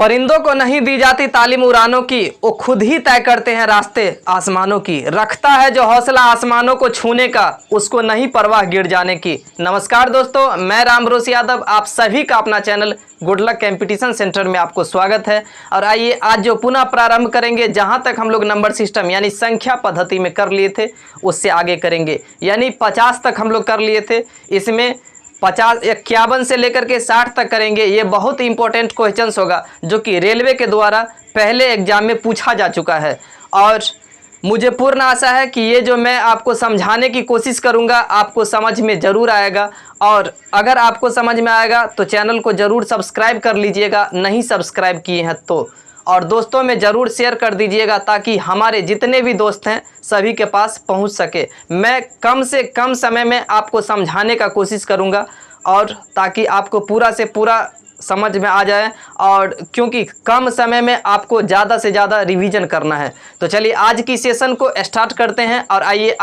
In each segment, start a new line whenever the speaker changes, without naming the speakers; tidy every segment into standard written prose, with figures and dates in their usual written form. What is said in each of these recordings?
परिंदों को नहीं दी जाती तालीम उड़ानों की, वो खुद ही तय करते हैं रास्ते आसमानों की। रखता है जो हौसला आसमानों को छूने का, उसको नहीं परवाह गिर जाने की। नमस्कार दोस्तों, मैं रामरोस यादव, आप सभी का अपना channel good luck competition centre में आपको स्वागत है। और आइए आज जो पुनः प्रारंभ करेंगे, जहां तक हम लोग नंबर सिस्टम यानी संख्या पद्धति में कर लिए थे उससे आगे करेंगे। यानी 50 तक हम लोग कर लिए थे, इसमें 51 से लेकर के 60 तक करेंगे। ये बहुत इंपॉर्टेंट क्वेश्चंस होगा जो कि रेलवे के द्वारा पहले एग्जाम में पूछा जा चुका है। और मुझे पूर्ण आशा है कि ये जो मैं आपको समझाने की कोशिश करूंगा आपको समझ में ज़रूर आएगा। और अगर आपको समझ में आएगा तो चैनल को ज़रूर सब्सक्राइब कर लीजिएगा, नहीं सब्सक्राइब किए हैं तो। और दोस्तों में ज़रूर शेयर कर दीजिएगा ताकि हमारे जितने भी दोस्त हैं सभी के पास पहुंच सके। मैं कम से कम समय में आपको समझाने का कोशिश करूंगा और ताकि आपको पूरा से पूरा समझ में आ जाए, और क्योंकि कम समय में आपको ज़्यादा से ज़्यादा रिवीजन करना है। तो चलिए आज की सेशन को स्टार्ट करते हैं। और आइए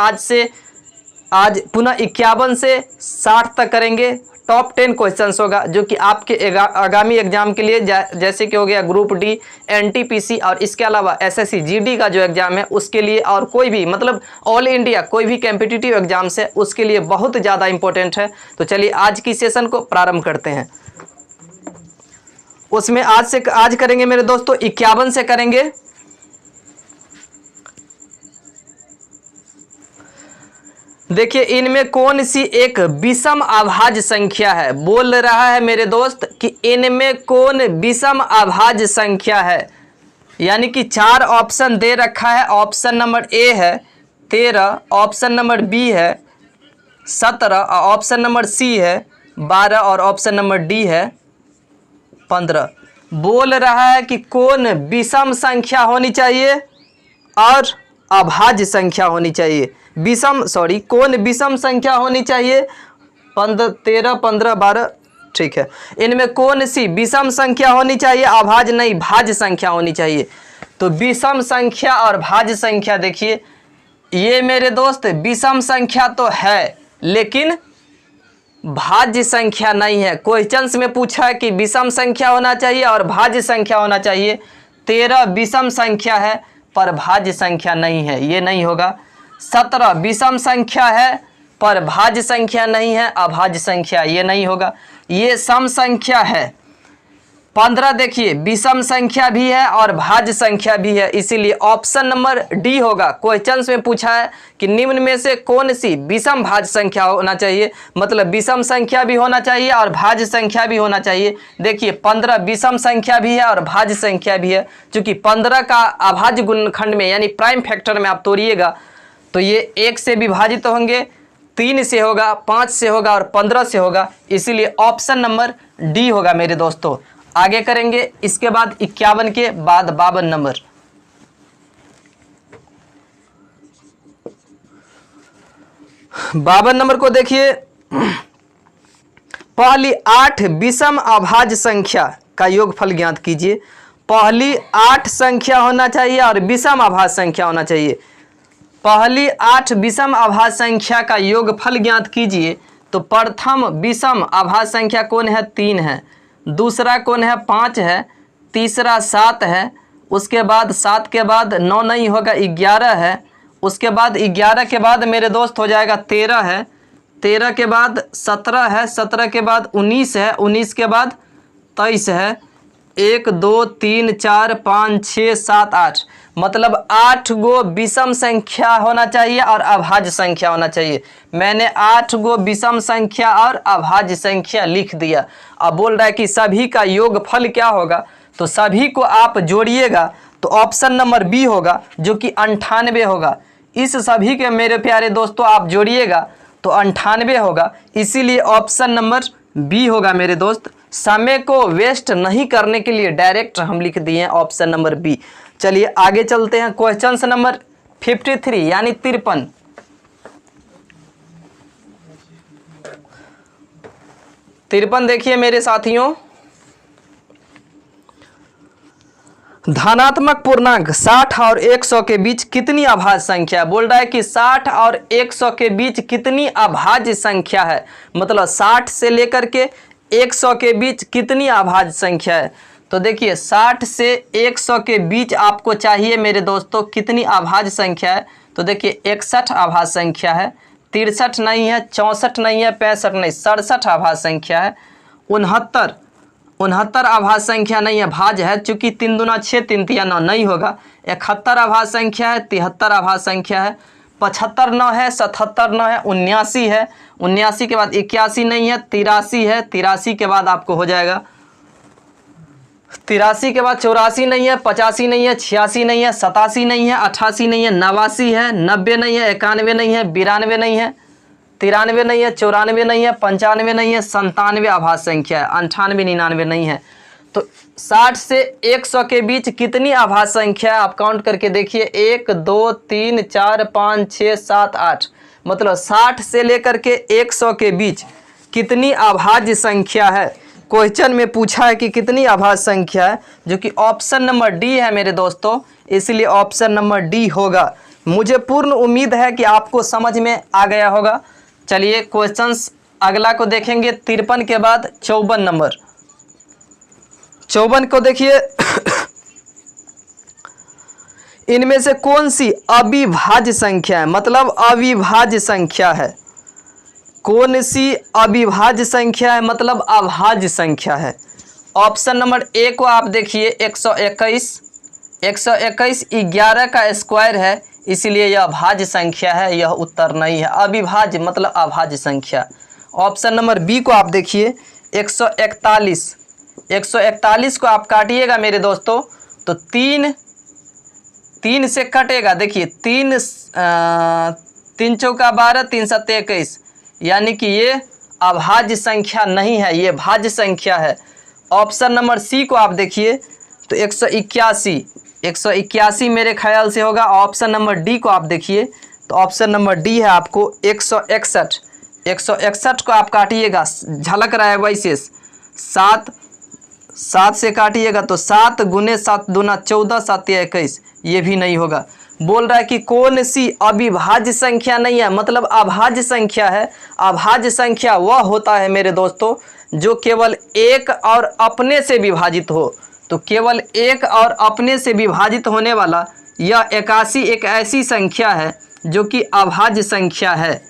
आज पुनः 51 से 60 तक करेंगे। टॉप 10 क्वेश्चंस होगा जो कि आपके आगामी एग्जाम के लिए, जैसे कि हो गया ग्रुप डी, एनटीपीसी और इसके अलावा एसएससी जीडी का जो एग्जाम है उसके लिए, और कोई भी मतलब ऑल इंडिया कोई भी कॉम्पिटिटिव एग्जाम्स है उसके लिए बहुत ज़्यादा इंपॉर्टेंट है। तो चलिए आज की सेशन को प्रारंभ करते हैं। उसमें आज करेंगे मेरे दोस्तों 51 से करेंगे। देखिए इनमें कौन सी एक विषम अभाज्य संख्या है, बोल रहा है मेरे दोस्त कि इनमें कौन विषम अभाज्य संख्या है। यानी कि 4 ऑप्शन दे रखा है। ऑप्शन नंबर ए है 13, ऑप्शन नंबर बी है 17, ऑप्शन नंबर सी है 12 और ऑप्शन नंबर डी है 15। बोल रहा है कि कौन विषम संख्या होनी चाहिए और अभाज्य संख्या होनी चाहिए। कौन विषम संख्या होनी चाहिए। 13, 15, 12, ठीक है। इनमें कौन सी विषम संख्या होनी चाहिए, अभाज्य नहीं भाज्य संख्या होनी चाहिए। तो विषम संख्या और भाज्य संख्या, देखिए ये मेरे दोस्त विषम संख्या तो है लेकिन भाज्य संख्या नहीं है। क्वेश्चंस में पूछा है कि विषम संख्या होना चाहिए और भाज्य संख्या होना चाहिए। 13 विषम संख्या है पर भाज्य संख्या नहीं है, ये नहीं होगा। 17 विषम संख्या है पर भाज्य संख्या नहीं है, अभाज्य संख्या, ये नहीं होगा। ये सम संख्या है। 15 देखिए विषम संख्या भी है और भाज्य संख्या भी है, इसीलिए ऑप्शन नंबर डी होगा। क्वेश्चंस में पूछा है कि निम्न में से कौन सी विषम भाज्य संख्या होना चाहिए, मतलब विषम संख्या भी होना चाहिए और भाज्य संख्या भी होना चाहिए। देखिए 15 विषम संख्या भी है और भाज्य संख्या भी है। चूंकि 15 का अभाज्य गुणनखंड में यानी प्राइम फैक्टर में आप तोड़िएगा तो ये 1 से विभाजित होंगे, 3 से होगा, 5 से होगा और 15 से होगा, इसीलिए ऑप्शन नंबर डी होगा मेरे दोस्तों। आगे करेंगे इसके बाद 51 के बाद 52 नंबर। नंबर को देखिए, पहली 8 विषम अभाज्य संख्या का योगफल ज्ञात कीजिए। पहली 8 संख्या होना चाहिए और विषम अभाज्य संख्या होना चाहिए। पहली 8 विषम अभाज्य संख्या का योगफल ज्ञात कीजिए। तो प्रथम विषम अभाज्य संख्या कौन है, 3 है। दूसरा कौन है, 5 है। तीसरा 7 है। उसके बाद 7 के बाद 9 नहीं होगा, 11 है। उसके बाद 11 के बाद मेरे दोस्त हो जाएगा 13 है। 13 के बाद 17 है। 17 के बाद 19 है। 19 के बाद 23 है। 1, 2, 3, 4, 5, 6, 7, 8, मतलब 8 गो विषम संख्या होना चाहिए और अभाज्य संख्या होना चाहिए। मैंने 8 गो विषम संख्या और अभाज्य संख्या लिख दिया। अब बोल रहा है कि सभी का योगफल क्या होगा, तो सभी को आप जोड़िएगा तो ऑप्शन नंबर बी होगा जो कि 98 होगा। इस सभी के मेरे प्यारे दोस्तों आप जोड़िएगा तो 98 होगा, इसीलिए ऑप्शन नंबर बी होगा मेरे दोस्त। समय को वेस्ट नहीं करने के लिए डायरेक्ट हम लिख दिए हैं ऑप्शन नंबर बी। चलिए आगे चलते हैं। क्वेश्चन नंबर 53 यानी 53। देखिए मेरे साथियों, धनात्मक पूर्णांक 60 और 100 के बीच कितनी अभाज्य संख्या है। बोल रहा है कि 60 और 100 के बीच कितनी अभाज्य संख्या है, मतलब 60 से लेकर के 100 के बीच कितनी अभाज्य संख्या है। तो देखिए 60 से 100 के बीच आपको चाहिए मेरे दोस्तों कितनी अभाज्य संख्या है। तो देखिए 61 अभाज्य संख्या है, 63 नहीं है, 64 नहीं है, 65 नहीं, 67 अभाज्य संख्या है, 69 अभाज्य संख्या नहीं है, भाज्य है, चूंकि 3 दूना 6 3 तिया 9 नहीं होगा। 71 अभाज्य संख्या है, 73 अभाज्य संख्या है, 75 9 है, 77 9 है, 79 है, 79 के बाद 81 नहीं है, 83 है, 83 के बाद आपको हो जाएगा 83 के बाद 84 नहीं है, 85 नहीं है, 86 नहीं है, 87 नहीं है, 88 नहीं है, 89 है, 90 नहीं है, 91 नहीं है, 92 नहीं है, 93 नहीं है, 94 नहीं है, 95 नहीं है, 97 अभाज्य संख्या है, 98 99 नहीं है। तो 60 से 100 के बीच कितनी अभाज्य संख्या है आप काउंट करके देखिए, 1 2 3 4 5 6 7 8, मतलब 60 से लेकर के 100 के बीच कितनी अभाज्य संख्या है। क्वेश्चन में पूछा है कि कितनी अभाज्य संख्या है, जो कि ऑप्शन नंबर डी है मेरे दोस्तों, इसलिए ऑप्शन नंबर डी होगा। मुझे पूर्ण उम्मीद है कि आपको समझ में आ गया होगा। चलिए क्वेश्चंस अगला को देखेंगे, 53 के बाद 54 नंबर। 54 को देखिए इनमें से कौन सी अविभाज्य संख्या है, मतलब अविभाज्य संख्या है। कौन सी अविभाज्य संख्या है, मतलब अभाज्य संख्या है। ऑप्शन नंबर ए को आप देखिए 121 11 का स्क्वायर है, इसलिए यह भाज्य संख्या है, यह उत्तर नहीं है। अविभाज्य मतलब अभाज्य संख्या। ऑप्शन नंबर बी को आप देखिए 141 को आप काटिएगा मेरे दोस्तों तो 3 से कटेगा। देखिए 3 चौका 12 3 7 21, यानी कि ये अभाज्य संख्या नहीं है, ये भाज्य संख्या है। ऑप्शन नंबर सी को आप देखिए तो 181 मेरे ख्याल से होगा। ऑप्शन नंबर डी को आप देखिए तो ऑप्शन नंबर डी है आपको 161 को आप काटिएगा, झलक रहा है वैसे 7 से काटिएगा तो 7 गुने 7 दूना 14 7 या 21, ये भी नहीं होगा। बोल रहा है कि कौन सी अविभाज्य संख्या नहीं है, मतलब अभाज्य संख्या है। अभाज्य संख्या वह होता है मेरे दोस्तों जो केवल एक और अपने से विभाजित हो। तो केवल एक और अपने से विभाजित होने वाला यह 81 एक ऐसी संख्या है जो कि अभाज्य संख्या है।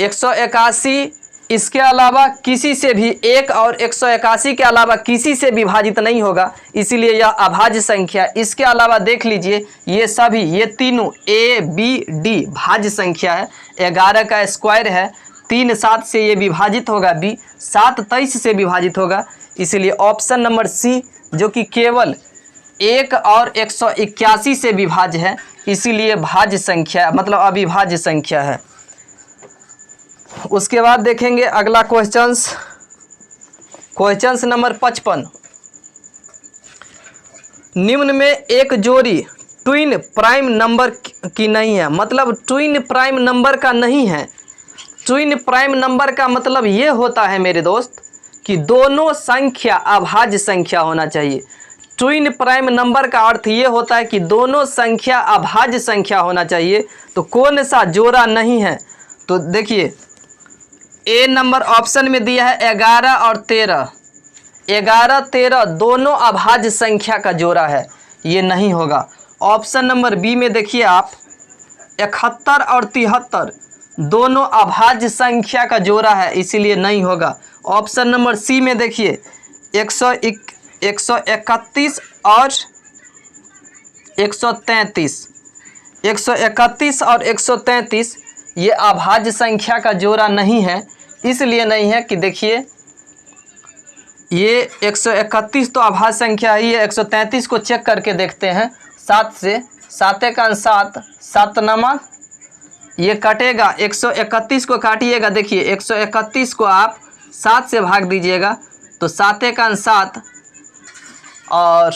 181 इसके अलावा किसी से भी, एक और 181 के अलावा किसी से विभाजित नहीं होगा, इसीलिए यह अभाज्य संख्या। इसके अलावा देख लीजिए ये सभी, ये तीनों ए बी डी भाज्य संख्या है। 11 का स्क्वायर है, 3 7 से ये विभाजित होगा, बी 7 23 से विभाजित होगा, इसलिए ऑप्शन नंबर सी जो कि केवल एक और 181 से विभाज्य है, इसीलिए भाज्य संख्या मतलब अविभाज्य संख्या है। उसके बाद देखेंगे अगला क्वेश्चंस नंबर 55। निम्न में एक जोड़ी ट्विन प्राइम नंबर की नहीं है, मतलब ट्विन प्राइम नंबर का नहीं है। ट्विन प्राइम नंबर का मतलब ये होता है मेरे दोस्त कि दोनों संख्या अभाज्य संख्या होना चाहिए। ट्विन प्राइम नंबर का अर्थ ये होता है कि दोनों संख्या अभाज्य संख्या होना चाहिए। तो कौन सा जोड़ा नहीं है, तो देखिए ए नंबर ऑप्शन में दिया है 11 और 13। 11 13 दोनों अभाज्य संख्या का जोड़ा है, ये नहीं होगा। ऑप्शन नंबर बी में देखिए आप 71 और 73 दोनों अभाज्य संख्या का जोड़ा है, इसीलिए नहीं होगा। ऑप्शन नंबर सी में देखिए 131 और 133, 131 और 133 ये अभाज्य संख्या का जोड़ा नहीं है, इसलिए नहीं है कि देखिए ये 131 तो अभाज्य संख्या है, ये 133 को चेक करके देखते हैं। 7 से 7 का 7 7 नमा ये कटेगा, 131 को काटिएगा। देखिए 131 को आप 7 से भाग दीजिएगा तो 7 का 7 और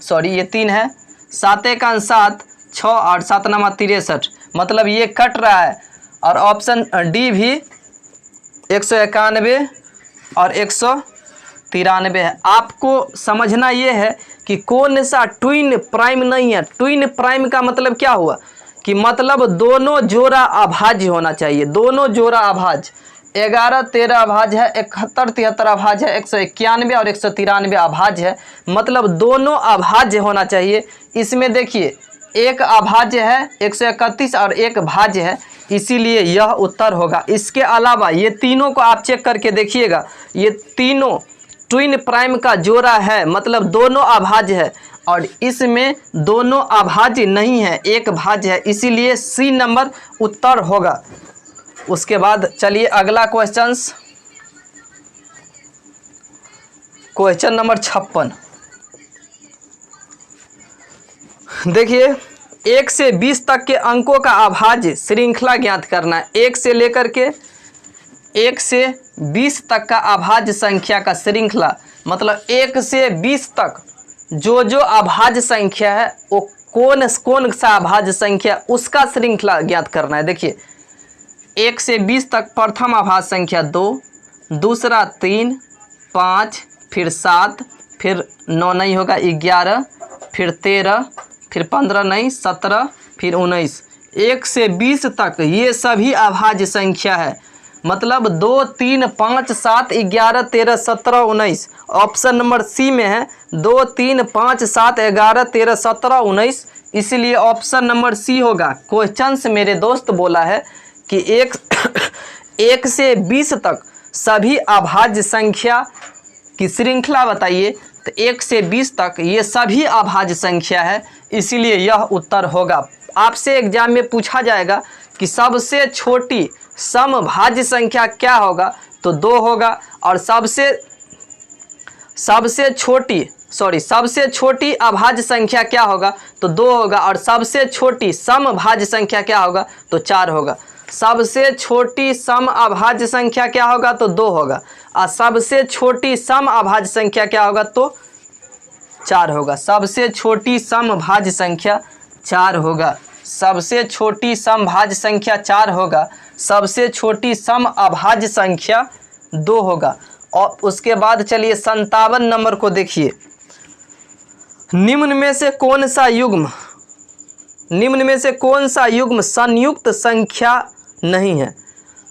सॉरी ये 3 है, 7 का 7 6 और 7 नमा 63, मतलब ये कट रहा है। और ऑप्शन डी भी 191 और 193 है। आपको समझना ये है कि कौन सा ट्विन प्राइम नहीं है। ट्विन प्राइम का मतलब क्या हुआ कि मतलब दोनों जोड़ा अभाज्य होना चाहिए, दोनों जोड़ा अभाज्य। 11 13 अभाज्य है, 71 73 अभाज्य है, 191 और 193 अभाज्य है। मतलब दोनों अभाज्य होना चाहिए। इसमें देखिए एक अभाज्य है 131 और एक भाज्य है, इसीलिए यह उत्तर होगा। इसके अलावा ये तीनों को आप चेक करके देखिएगा, ये तीनों ट्विन प्राइम का जोड़ा है, मतलब दोनों अभाज्य है। और इसमें दोनों अभाज्य नहीं है, एक भाज्य है, इसीलिए सी नंबर उत्तर होगा। उसके बाद चलिए अगला क्वेश्चन नंबर 56। देखिए 1 से 20 तक के अंकों का अभाज्य श्रृंखला ज्ञात करना है। 1 से लेकर के 1 से 20 तक का अभाज्य संख्या का श्रृंखला, मतलब 1 से 20 तक जो अभाज्य संख्या है वो कौन सा अभाज्य संख्या, उसका श्रृंखला ज्ञात करना है। देखिए 1 से 20 तक प्रथम अभाज्य संख्या 2, दूसरा 3, 5, फिर 7, फिर 9 नहीं होगा 11, फिर 13, फिर 15 नहीं 17, फिर 19। 1 से 20 तक ये सभी अभाज्य संख्या है, मतलब 2, 3, 5, 7, 11, 13, 17, 19। ऑप्शन नंबर सी में है 2, 3, 5, 7, 11, 13, 17, 19, इसलिए ऑप्शन नंबर सी होगा। क्वेश्चन से मेरे दोस्त बोला है कि 1 से 20 तक सभी अभाज्य संख्या की श्रृंखला बताइए, तो 1 से 20 तक ये सभी अभाज्य संख्या है, इसीलिए यह उत्तर होगा। आपसे एग्जाम में पूछा जाएगा कि सबसे छोटी समभाज्य संख्या क्या होगा, तो 2 होगा। और सबसे छोटी अभाज्य संख्या क्या होगा, तो 2 होगा। और सबसे छोटी समभाज्य संख्या क्या होगा, तो 4 होगा। सबसे छोटी सम अभाज्य संख्या क्या होगा, तो 2 होगा। और सबसे छोटी सम अभाज्य संख्या क्या होगा, तो 4 होगा। सबसे छोटी समभाज्य संख्या 4 होगा। सबसे छोटी समभाज्य संख्या 4 होगा। सबसे छोटी सम अभाज्य संख्या 2 होगा। और उसके बाद चलिए 57 नंबर को देखिए। निम्न में से कौन सा युग्म संयुक्त संख्या नहीं है।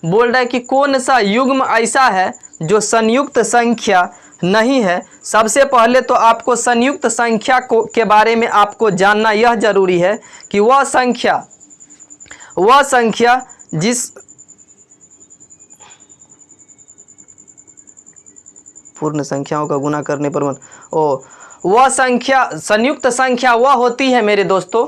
बोल रहा है कि कौन सा युग्म ऐसा है जो संयुक्त संख्या नहीं है। सबसे पहले तो आपको संयुक्त संख्या के बारे में आपको जानना यह जरूरी है कि वह संख्या जिस पूर्ण संख्याओं का गुना करने पर वह संख्या संयुक्त संख्या वह होती है मेरे दोस्तों,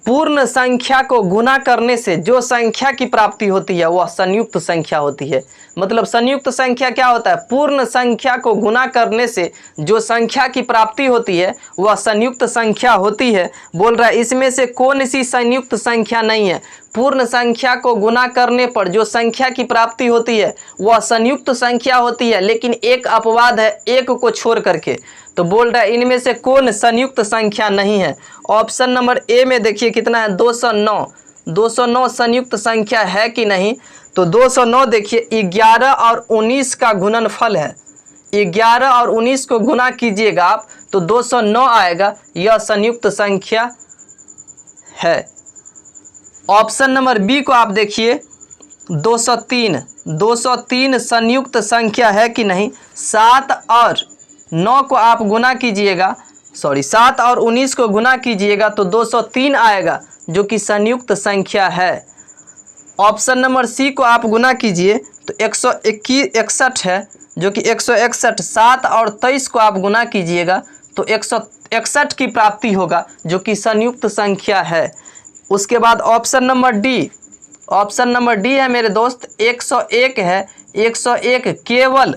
पूर्ण संख्या को गुना करने से जो संख्या की प्राप्ति होती है वह संयुक्त संख्या होती है। मतलब संयुक्त संख्या क्या होता है, पूर्ण संख्या को गुना करने से जो संख्या की प्राप्ति होती है वह संयुक्त संख्या होती है। बोल रहा है इसमें से कौन सी संयुक्त संख्या नहीं है। पूर्ण संख्या को गुना करने पर जो संख्या की प्राप्ति होती है वह संयुक्त संख्या होती है, लेकिन एक अपवाद है, एक को छोड़ करके। तो बोल रहा है इनमें से कौन संयुक्त संख्या नहीं है। ऑप्शन नंबर ए में देखिए कितना है, 209। 209 संयुक्त संख्या है कि नहीं, तो 209 देखिए 11 और 19 का गुणनफल है। 11 और 19 को गुना कीजिएगा आप तो 209 आएगा, यह संयुक्त संख्या है। ऑप्शन नंबर बी को आप देखिए 203। 203 संयुक्त संख्या है कि नहीं। 7 और 9 को आप गुना कीजिएगा, 7 और 19 को गुना कीजिएगा तो 203 आएगा, जो कि संयुक्त संख्या है। ऑप्शन नंबर सी को आप गुना कीजिए तो 161 है, जो कि 161। 7 और 23 को आप गुना कीजिएगा तो 161 की प्राप्ति होगा, जो कि संयुक्त संख्या है। उसके बाद option number D. Option number D है मेरे दोस्त 101 है। 101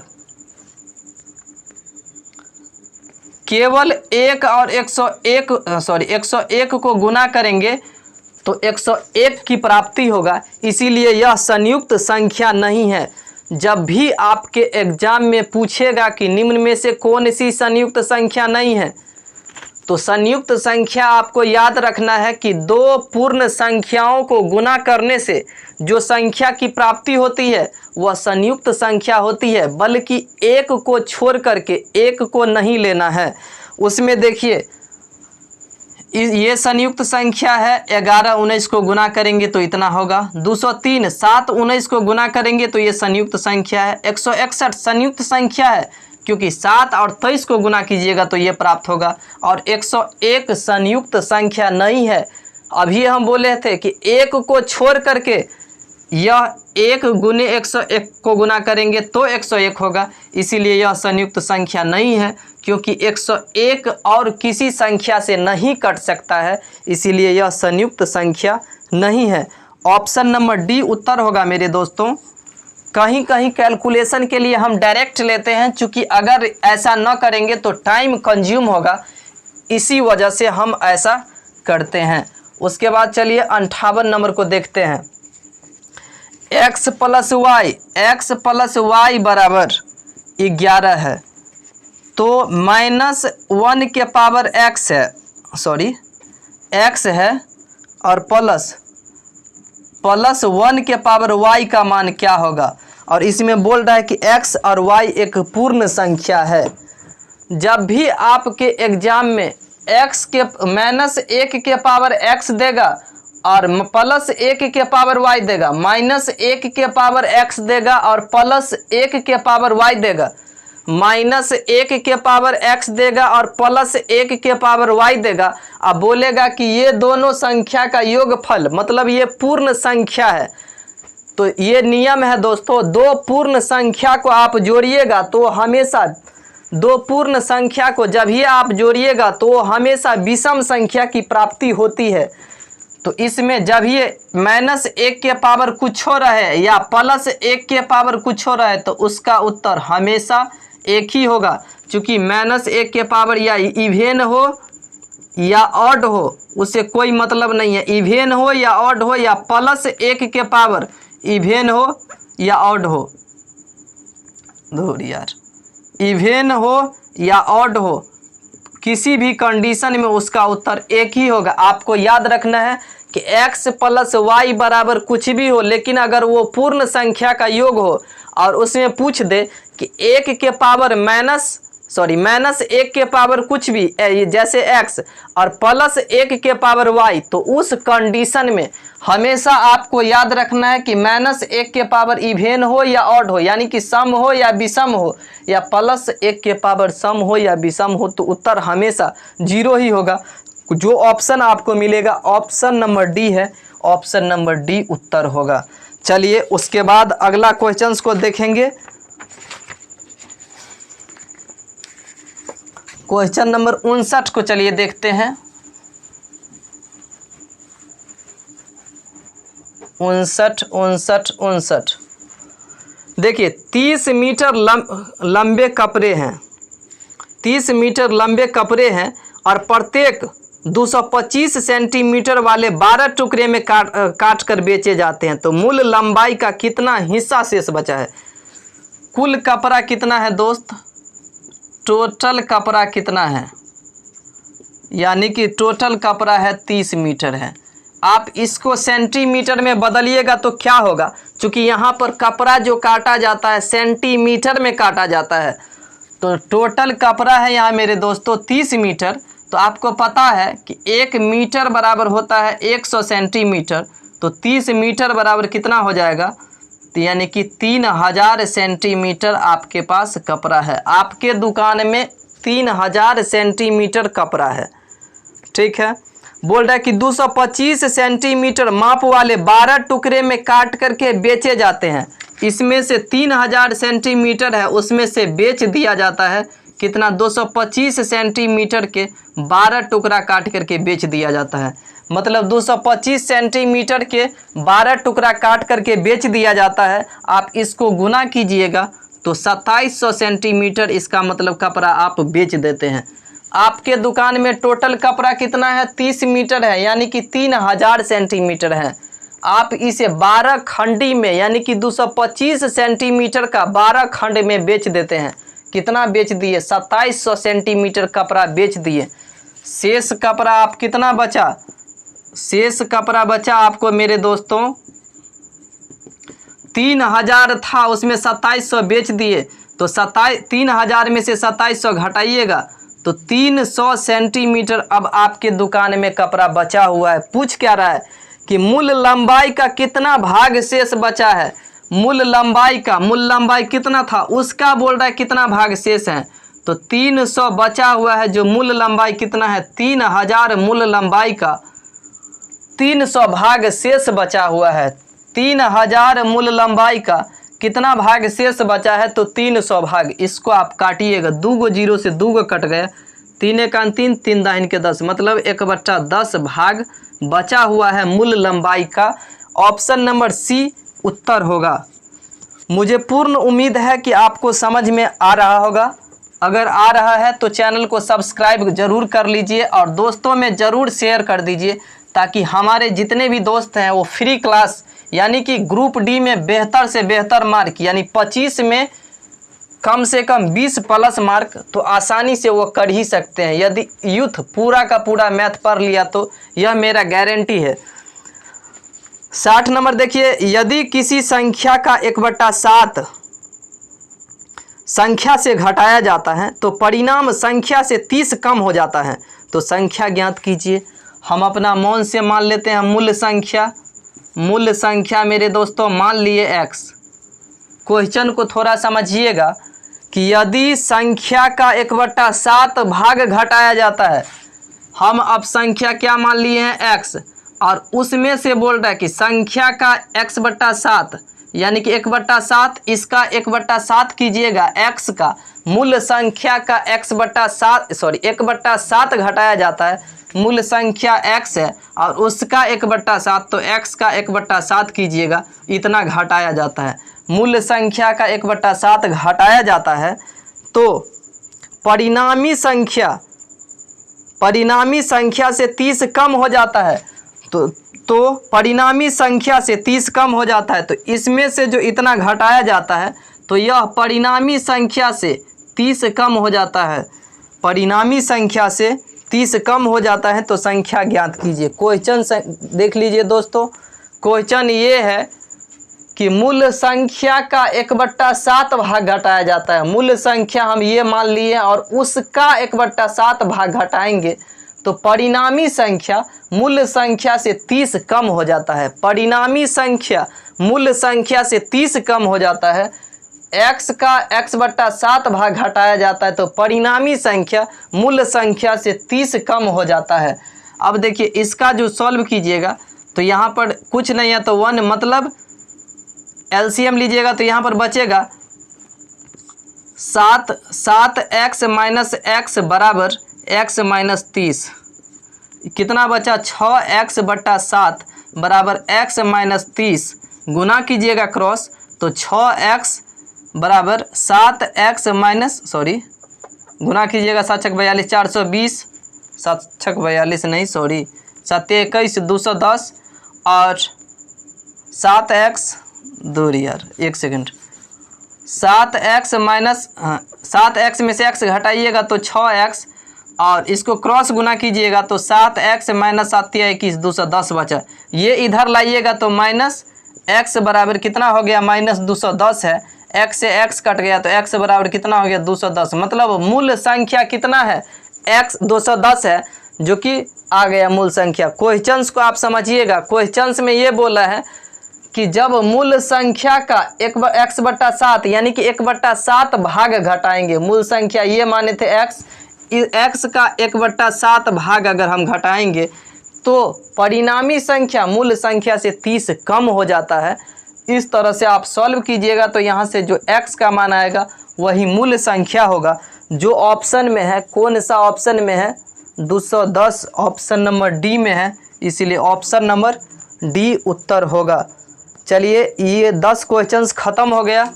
केवल 1 और 101 को गुना करेंगे तो 101 की प्राप्ति होगा, इसीलिए यह संयुक्त संख्या नहीं है। जब भी आपके एग्जाम में पूछेगा कि निम्न में से कौन सी संयुक्त संख्या नहीं है, तो संयुक्त संख्या आपको याद रखना है कि दो पूर्ण संख्याओं को गुना करने से जो संख्या की प्राप्ति होती है वह संयुक्त संख्या होती है, बल्कि एक को छोड़ करके एक को नहीं लेना है। उसमें देखिए ये संयुक्त संख्या है, 11 19 को गुना करेंगे तो इतना होगा। 203 7 19 को गुना करेंगे तो ये संयुक्त संख्या है। 161 संयुक्त संख्या है क्योंकि 7 और 23 को गुना कीजिएगा तो ये प्राप्त होगा। और 101 संयुक्त संख्या नहीं है। अभी हम बोले थे कि 1 को छोड़ करके यह 1 गुने 101 को गुना करेंगे तो 101 होगा, इसीलिए यह संयुक्त संख्या नहीं है क्योंकि 101 और किसी संख्या से नहीं कट सकता है, इसीलिए यह संयुक्त संख्या नहीं है। ऑप्शन नंबर डी उत्तर होगा मेरे दोस्तों। कहीं कहीं कैलकुलेशन के लिए हम डायरेक्ट लेते हैं, चूँकि अगर ऐसा न करेंगे तो टाइम कंज्यूम होगा, इसी वजह से हम ऐसा करते हैं। उसके बाद चलिए 58 नंबर को देखते हैं। x प्लस वाई बराबर 11 है, तो -1 के पावर x है, x है और प्लस 1 के पावर y का मान क्या होगा। और इसमें बोल रहा है कि x और y एक पूर्ण संख्या है। जब भी आपके एग्जाम में x के -1 के पावर x देगा और +1 के पावर y देगा, -1 के पावर x देगा और +1 के पावर y देगा, -1 के पावर x देगा और +1 के पावर y देगा, अब बोलेगा कि ये दोनों संख्या का योगफल मतलब ये पूर्ण संख्या है। तो ये नियम है दोस्तों, दो पूर्ण संख्या को आप जोड़िएगा तो हमेशा दो पूर्ण संख्या को जब ही आप जोड़िएगा तो हमेशा विषम संख्या की प्राप्ति होती है। तो इसमें जब ये -1 के पावर कुछ हो रहे या +1 के पावर कुछ हो रहा है तो उसका उत्तर हमेशा एक ही होगा, क्योंकि -1 के पावर या इवेन हो या ऑड हो उससे कोई मतलब नहीं है। इवेन हो या ऑड हो या +1 के पावर इवेन हो या ऑड हो, इवेन हो या ऑड हो, किसी भी कंडीशन में उसका उत्तर एक ही होगा। आपको याद रखना है कि x प्लस वाई बराबर कुछ भी हो, लेकिन अगर वो पूर्ण संख्या का योग हो और उसमें पूछ दे कि 1 के पावर -1 के पावर कुछ भी जैसे x और +1 के पावर y, तो उस कंडीशन में हमेशा आपको याद रखना है कि -1 के पावर इवेन हो या ऑड हो, यानी कि सम हो या विषम हो, या +1 के पावर सम हो या विषम हो, तो उत्तर हमेशा 0 ही होगा। जो ऑप्शन आपको मिलेगा ऑप्शन नंबर डी है, ऑप्शन नंबर डी उत्तर होगा। चलिए उसके बाद अगला क्वेश्चंस को देखेंगे। क्वेश्चन नंबर 59 को चलिए देखते हैं। 59 देखिए 30 मीटर लंबे कपड़े हैं, 30 मीटर लंबे कपड़े हैं और प्रत्येक 225 सेंटीमीटर वाले 12 टुकड़े में काट कर बेचे जाते हैं, तो मूल लंबाई का कितना हिस्सा शेष बचा है। कुल कपड़ा कितना है दोस्त, टोटल कपड़ा कितना है, यानी कि टोटल कपड़ा है 30 मीटर है। आप इसको सेंटीमीटर में बदलिएगा तो क्या होगा, क्योंकि यहाँ पर कपड़ा जो काटा जाता है सेंटीमीटर में काटा जाता है, तो टोटल कपड़ा है यहाँ मेरे दोस्तों 30 मीटर। तो आपको पता है कि 1 मीटर बराबर होता है 100 सेंटीमीटर, तो 30 मीटर बराबर कितना हो जाएगा, तो यानी कि 3000 सेंटीमीटर आपके पास कपड़ा है। आपके दुकान में 3000 सेंटीमीटर कपड़ा है, ठीक है। बोल रहा है कि 225 सेंटीमीटर माप वाले 12 टुकड़े में काट करके बेचे जाते हैं। इसमें से 3000 सेंटीमीटर है, उसमें से बेच दिया जाता है कितना, 225 सेंटीमीटर के 12 टुकड़ा काट करके बेच दिया जाता है। मतलब 225 सेंटीमीटर के 12 टुकड़ा काट करके बेच दिया जाता है। आप इसको गुना कीजिएगा तो 2700 सेंटीमीटर इसका मतलब कपड़ा आप बेच देते हैं। आपके दुकान में टोटल कपड़ा कितना है, 30 मीटर है, यानी कि 3000 सेंटीमीटर है। आप इसे 12 खंडी में यानी कि 225 सेंटीमीटर का 12 खंड में बेच देते हैं। कितना बेच दिए, 2700 सेंटीमीटर कपड़ा बेच दिए। शेष कपड़ा आप कितना बचा, शेष कपड़ा बचा आपको मेरे दोस्तों 3000 था, उसमें 2700 बेच दिए, तो 3000 में से 2700 घटाइएगा तो 300 सेंटीमीटर अब आपके दुकान में कपड़ा बचा हुआ है। पूछ क्या रहा है कि मूल लंबाई का कितना भाग शेष बचा है। मूल लंबाई कितना था उसका बोल रहा है कितना भाग शेष है। तो 300 बचा हुआ है, जो मूल लंबाई कितना है 3000 मूल लंबाई का 300 भाग शेष बचा हुआ है। 3000 मूल लंबाई का कितना भाग शेष बचा है, तो 300 भाग। इसको आप काटिएगा, 2 गो 0 से 2 गो कट गया, 3 एकान 3, 3 दाहिन के 10, मतलब 1/10 भाग बचा हुआ है मूल लंबाई का। ऑप्शन नंबर सी उत्तर होगा। मुझे पूर्ण उम्मीद है कि आपको समझ में आ रहा होगा। अगर आ रहा है तो चैनल को सब्सक्राइब जरूर कर लीजिए और दोस्तों में ज़रूर शेयर कर दीजिए, ताकि हमारे जितने भी दोस्त हैं वो फ्री क्लास यानी कि ग्रुप डी में बेहतर से बेहतर मार्क यानी 25 में कम से कम 20 प्लस मार्क तो आसानी से वो कर ही सकते हैं। यदि यूथ पूरा का पूरा मैथ पढ़ लिया तो यह मेरा गारंटी है। 60 नंबर देखिए, यदि किसी संख्या का 1/7 संख्या से घटाया जाता है तो परिणाम संख्या से 30 कम हो जाता है, तो संख्या ज्ञात कीजिए। हम अपना मौन से मान लेते हैं मूल संख्या मेरे दोस्तों मान लिए x। क्वेश्चन को थोड़ा समझिएगा कि यदि संख्या का 1/7 भाग घटाया जाता है, हम अब संख्या क्या मान लिए हैं x, और उसमें से बोल रहा है कि संख्या का x/7 यानी कि 1/7, इसका 1/7 कीजिएगा x का, मूल संख्या का 1/7 घटाया जाता है, मूल संख्या x है और उसका 1/7, तो x का 1/7 कीजिएगा, इतना घटाया जाता है। मूल संख्या का 1/7 घटाया जाता है तो परिणामी संख्या से 30 कम हो जाता है। तो परिणामी संख्या से 30 कम हो जाता है, तो इसमें से जो इतना घटाया जाता है तो यह परिणामी संख्या से 30 कम हो जाता है। परिणामी संख्या से 30 कम हो जाता है तो संख्या ज्ञात कीजिए। क्वेश्चन देख लीजिए दोस्तों, क्वेश्चन ये है कि मूल संख्या का 1/7 भाग घटाया जाता है। मूल संख्या हम ये मान लिए और उसका 1/7 भाग घटाएंगे तो परिणामी संख्या मूल संख्या से 30 कम हो जाता है। परिणामी संख्या मूल संख्या से 30 कम हो जाता है, x का x/7 भाग घटाया जाता है तो परिणामी संख्या मूल संख्या से 30 कम हो जाता है। अब देखिए इसका जो सॉल्व कीजिएगा तो यहाँ पर कुछ नहीं है तो 1, मतलब एलसीएम लीजिएगा तो यहाँ पर बचेगा 7x माइनस x बराबर x माइनस 30। कितना बचा 6x/7 बराबर x माइनस 30, गुना कीजिएगा क्रॉस तो 6x बराबर 7x माइनस गुना कीजिएगा 7×42 420, 7×42 नहीं 7×21 210 और 7x दूरी यार 1 सेकंड 7x माइनस 7x में से x घटाइएगा तो 6x और इसको क्रॉस गुना कीजिएगा तो 7x माइनस 7×21 210 बचा। ये इधर लाइएगा तो माइनस x बराबर कितना हो गया -210 है, x से x कट गया तो x बराबर कितना हो गया 210, मतलब मूल संख्या कितना है x 210 है जो कि आ गया मूल संख्या। क्वेश्चंस को आप समझिएगा, क्वेश्चंस में ये बोला है कि जब मूल संख्या का x/7 यानी कि 1/7 भाग घटाएंगे, मूल संख्या ये माने थे x का 1/7 भाग अगर हम घटाएंगे तो परिणामी संख्या मूल संख्या से 30 कम हो जाता है। इस तरह से आप सॉल्व कीजिएगा तो यहाँ से जो x का मान आएगा वही मूल संख्या होगा जो ऑप्शन में है। कौन सा ऑप्शन में है 210, ऑप्शन नंबर डी में है, इसीलिए ऑप्शन नंबर डी उत्तर होगा। चलिए ये 10 क्वेश्चंस ख़त्म हो गया।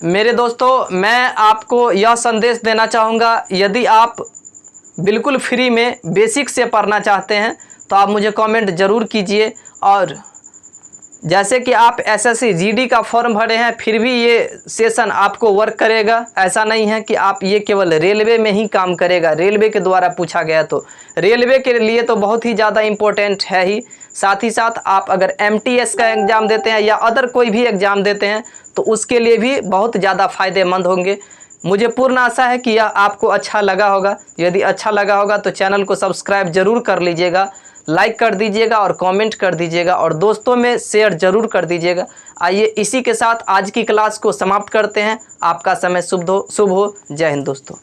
मेरे दोस्तों मैं आपको यह संदेश देना चाहूँगा, यदि आप बिल्कुल फ्री में बेसिक से पढ़ना चाहते हैं तो आप मुझे कमेंट ज़रूर कीजिए। और जैसे कि आप एसएससी जीडी का फॉर्म भरे हैं फिर भी ये सेशन आपको वर्क करेगा, ऐसा नहीं है कि आप ये केवल रेलवे में ही काम करेगा। रेलवे के द्वारा पूछा गया तो रेलवे के लिए तो बहुत ही ज़्यादा इम्पोर्टेंट है ही, साथ ही साथ आप अगर एमटीएस का एग्ज़ाम देते हैं या अदर कोई भी एग्ज़ाम देते हैं तो उसके लिए भी बहुत ज़्यादा फ़ायदेमंद होंगे। मुझे पूर्ण आशा है कि यह आपको अच्छा लगा होगा। यदि अच्छा लगा होगा तो चैनल को सब्सक्राइब जरूर कर लीजिएगा, लाइक कर दीजिएगा और कमेंट कर दीजिएगा और दोस्तों में शेयर जरूर कर दीजिएगा। आइए इसी के साथ आज की क्लास को समाप्त करते हैं। आपका समय शुभ हो। जय हिंद दोस्तों।